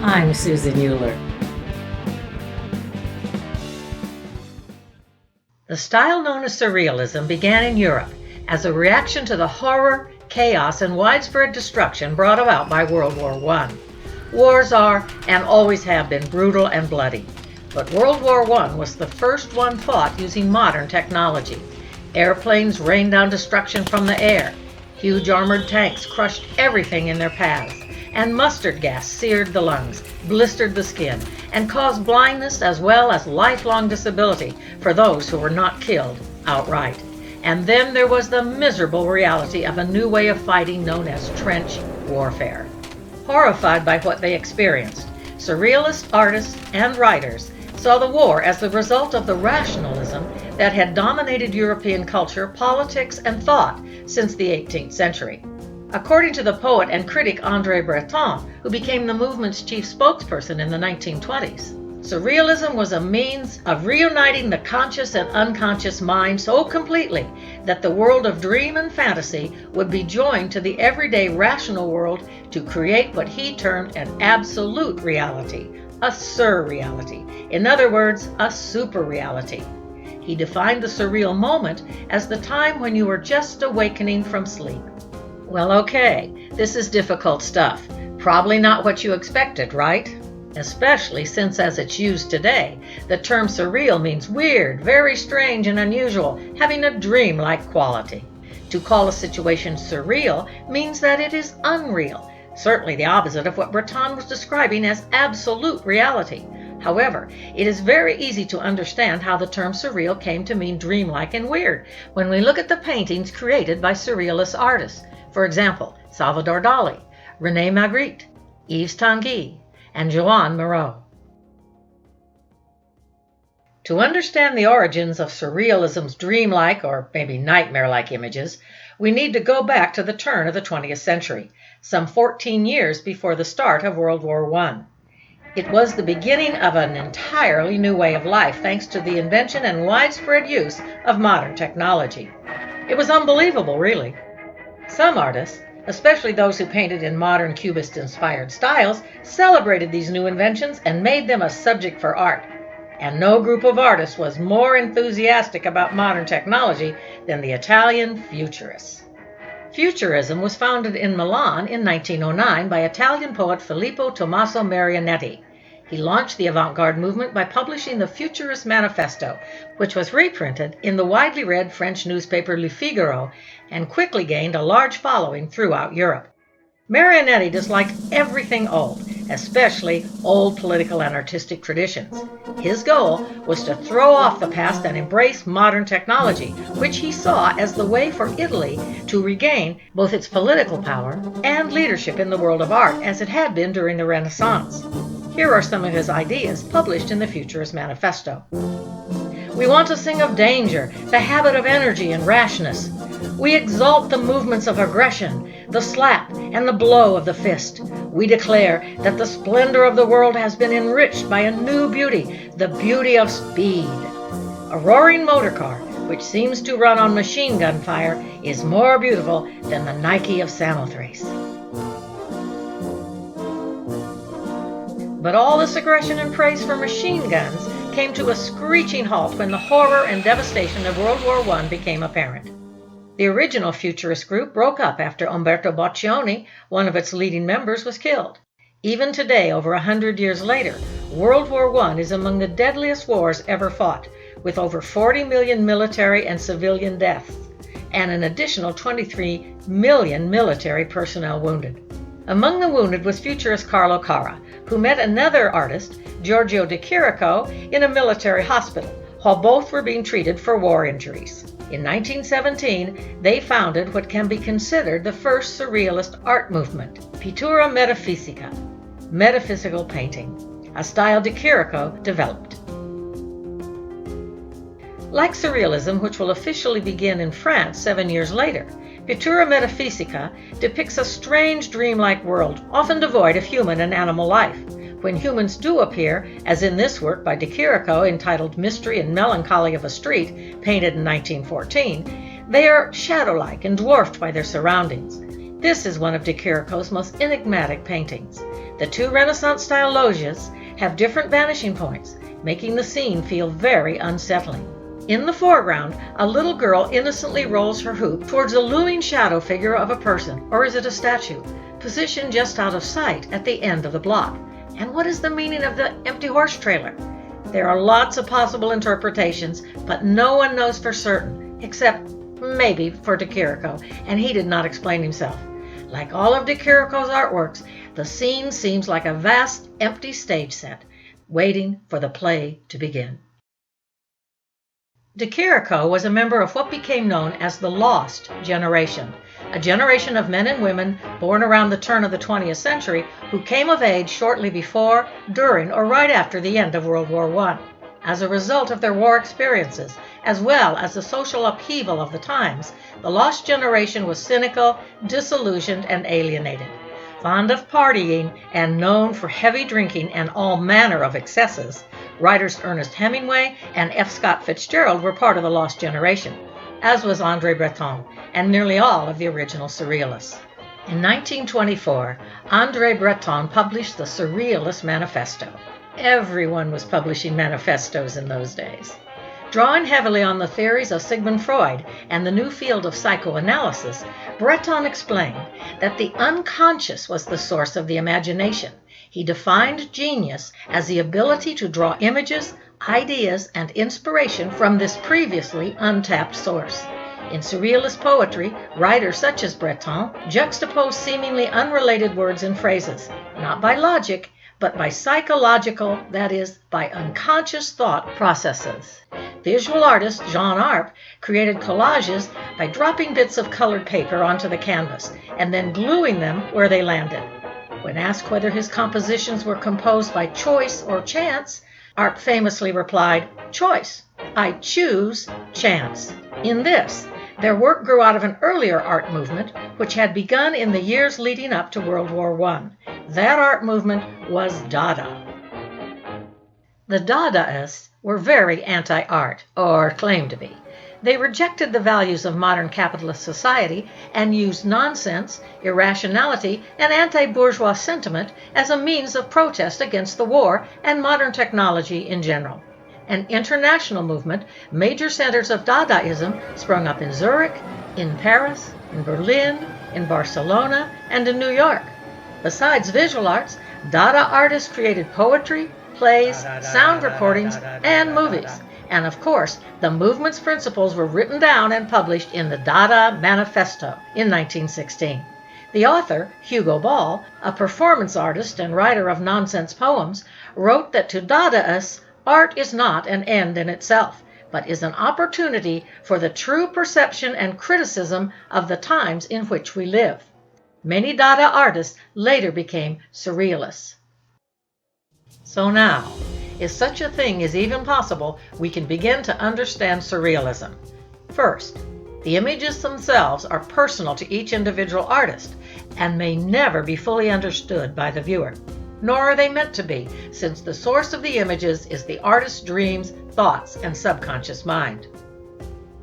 I'm Susan Euler. The style known as Surrealism began in Europe as a reaction to the horror, chaos, and widespread destruction brought about by World War I. Wars are, and always have been, brutal and bloody. But World War I was the first one fought using modern technology. Airplanes rained down destruction from the air. Huge armored tanks crushed everything in their paths. And mustard gas seared the lungs, blistered the skin, and caused blindness as well as lifelong disability for those who were not killed outright. And then there was the miserable reality of a new way of fighting known as trench warfare. Horrified by what they experienced, surrealist artists and writers saw the war as the result of the rationalism that had dominated European culture, politics, and thought since the 18th century. According to the poet and critic André Breton, who became the movement's chief spokesperson in the 1920s, Surrealism was a means of reuniting the conscious and unconscious mind so completely that the world of dream and fantasy would be joined to the everyday rational world to create what he termed an absolute reality, a surreality. In other words, a super reality. He defined the surreal moment as the time when you were just awakening from sleep. Well, okay, this is difficult stuff. Probably not what you expected, right? Especially since, as it's used today, the term surreal means weird, very strange and unusual, having a dream-like quality. To call a situation surreal means that it is unreal, certainly the opposite of what Breton was describing as absolute reality. However, it is very easy to understand how the term surreal came to mean dreamlike and weird when we look at the paintings created by surrealist artists. For example, Salvador Dali, René Magritte, Yves Tanguy, and Joan Miró. To understand the origins of Surrealism's dreamlike or maybe nightmare-like images, we need to go back to the turn of the 20th century, some 14 years before the start of World War I. It was the beginning of an entirely new way of life thanks to the invention and widespread use of modern technology. It was unbelievable, really. Some artists, especially those who painted in modern Cubist-inspired styles, celebrated these new inventions and made them a subject for art. And no group of artists was more enthusiastic about modern technology than the Italian Futurists. Futurism was founded in Milan in 1909 by Italian poet Filippo Tommaso Marinetti. He launched the avant-garde movement by publishing the Futurist Manifesto, which was reprinted in the widely read French newspaper Le Figaro and quickly gained a large following throughout Europe. Marinetti disliked everything old, especially old political and artistic traditions. His goal was to throw off the past and embrace modern technology, which he saw as the way for Italy to regain both its political power and leadership in the world of art as it had been during the Renaissance. Here are some of his ideas published in the Futurist Manifesto. We want to sing of danger, the habit of energy and rashness. We exalt the movements of aggression, the slap and the blow of the fist. We declare that the splendor of the world has been enriched by a new beauty, the beauty of speed. A roaring motor car, which seems to run on machine gun fire, is more beautiful than the Nike of Samothrace. But all this aggression and praise for machine guns came to a screeching halt when the horror and devastation of World War I became apparent. The original Futurist group broke up after Umberto Boccioni, one of its leading members, was killed. Even today, over 100 years later, World War I is among the deadliest wars ever fought, with over 40 million military and civilian deaths, and an additional 23 million military personnel wounded. Among the wounded was futurist Carlo Carra, who met another artist, Giorgio de Chirico, in a military hospital, while both were being treated for war injuries. In 1917, they founded what can be considered the first surrealist art movement, Pittura Metaphysica, metaphysical painting, a style de Chirico developed. Like Surrealism, which will officially begin in France 7 years later, Pittura Metaphysica depicts a strange dreamlike world, often devoid of human and animal life. When humans do appear, as in this work by de Chirico entitled Mystery and Melancholy of a Street, painted in 1914, they are shadow-like and dwarfed by their surroundings. This is one of de Chirico's most enigmatic paintings. The two Renaissance-style loggias have different vanishing points, making the scene feel very unsettling. In the foreground, a little girl innocently rolls her hoop towards a looming shadow figure of a person, or is it a statue, positioned just out of sight at the end of the block. And what is the meaning of the empty horse trailer? There are lots of possible interpretations, but no one knows for certain, except maybe for de Chirico, and he did not explain himself. Like all of de Chirico's artworks, the scene seems like a vast empty stage set, waiting for the play to begin. De Chirico was a member of what became known as the Lost Generation, a generation of men and women born around the turn of the 20th century who came of age shortly before, during, or right after the end of World War I. As a result of their war experiences, as well as the social upheaval of the times, the Lost Generation was cynical, disillusioned, and alienated. Fond of partying and known for heavy drinking and all manner of excesses, writers Ernest Hemingway and F. Scott Fitzgerald were part of the Lost Generation, as was André Breton and nearly all of the original Surrealists. In 1924, André Breton published the Surrealist Manifesto. Everyone was publishing manifestos in those days. Drawing heavily on the theories of Sigmund Freud and the new field of psychoanalysis, Breton explained that the unconscious was the source of the imagination. He defined genius as the ability to draw images, ideas, and inspiration from this previously untapped source. In Surrealist poetry, writers such as Breton juxtapose seemingly unrelated words and phrases, not by logic, but by psychological, that is, by unconscious thought processes. Visual artist Jean Arp created collages by dropping bits of colored paper onto the canvas and then gluing them where they landed. When asked whether his compositions were composed by choice or chance, Arp famously replied, "Choice. I choose chance." In this, their work grew out of an earlier art movement which had begun in the years leading up to World War I. That art movement was Dada. The Dadaists were very anti-art, or claimed to be. They rejected the values of modern capitalist society and used nonsense, irrationality, and anti-bourgeois sentiment as a means of protest against the war and modern technology in general. An international movement, major centers of Dadaism sprung up in Zurich, in Paris, in Berlin, in Barcelona, and in New York. Besides visual arts, Dada artists created poetry, plays, sound recordings, and movies. And of course, the movement's principles were written down and published in the Dada Manifesto in 1916. The author, Hugo Ball, a performance artist and writer of nonsense poems, wrote that to Dadaists, art is not an end in itself, but is an opportunity for the true perception and criticism of the times in which we live. Many Dada artists later became Surrealists. So now, if such a thing is even possible, we can begin to understand Surrealism. First, the images themselves are personal to each individual artist and may never be fully understood by the viewer. Nor are they meant to be, since the source of the images is the artist's dreams, thoughts, and subconscious mind.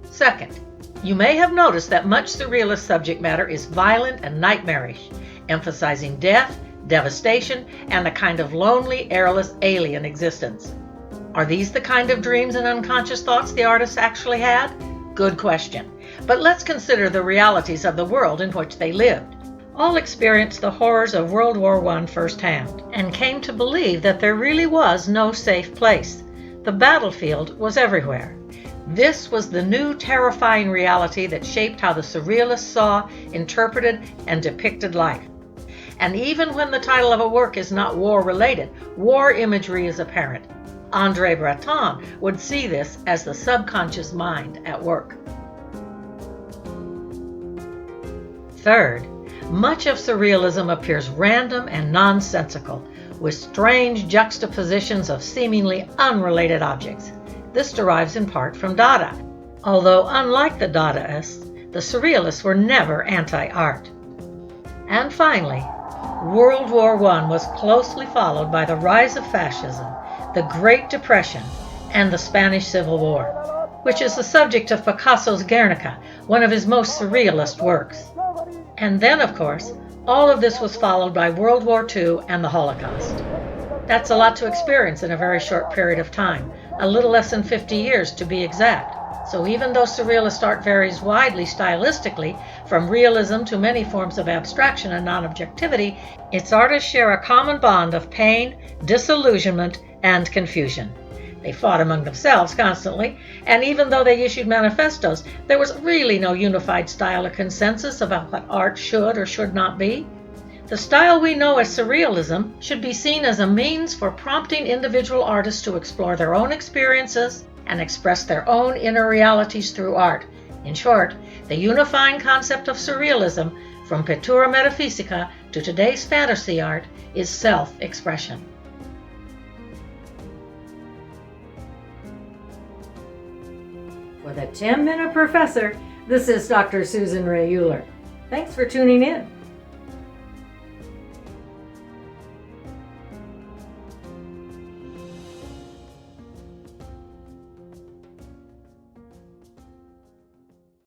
Second, you may have noticed that much Surrealist subject matter is violent and nightmarish, emphasizing death, devastation, and a kind of lonely, airless, alien existence. Are these the kind of dreams and unconscious thoughts the artists actually had? Good question. But let's consider the realities of the world in which they lived. All experienced the horrors of World War I firsthand, and came to believe that there really was no safe place. The battlefield was everywhere. This was the new terrifying reality that shaped how the Surrealists saw, interpreted, and depicted life. And even when the title of a work is not war-related, war imagery is apparent. André Breton would see this as the subconscious mind at work. Third, much of Surrealism appears random and nonsensical, with strange juxtapositions of seemingly unrelated objects. This derives in part from Dada, although unlike the Dadaists, the Surrealists were never anti-art. And finally, World War I was closely followed by the rise of fascism, the Great Depression, and the Spanish Civil War, which is the subject of Picasso's Guernica, one of his most surrealist works. And then, of course, All of this was followed by World War II and the Holocaust. That's a lot to experience in a very short period of time, a little less than 50 years to be exact. So even though Surrealist art varies widely stylistically, from realism to many forms of abstraction and non-objectivity, its artists share a common bond of pain, disillusionment, and confusion. They fought among themselves constantly, and even though they issued manifestos, there was really no unified style or consensus about what art should or should not be. The style we know as Surrealism should be seen as a means for prompting individual artists to explore their own experiences and express their own inner realities through art. In short, the unifying concept of Surrealism, from Pittura Metaphysica to today's fantasy art, is self-expression. For the 10-Minute Professor, this is Dr. Susan Ray Euler. Thanks for tuning in.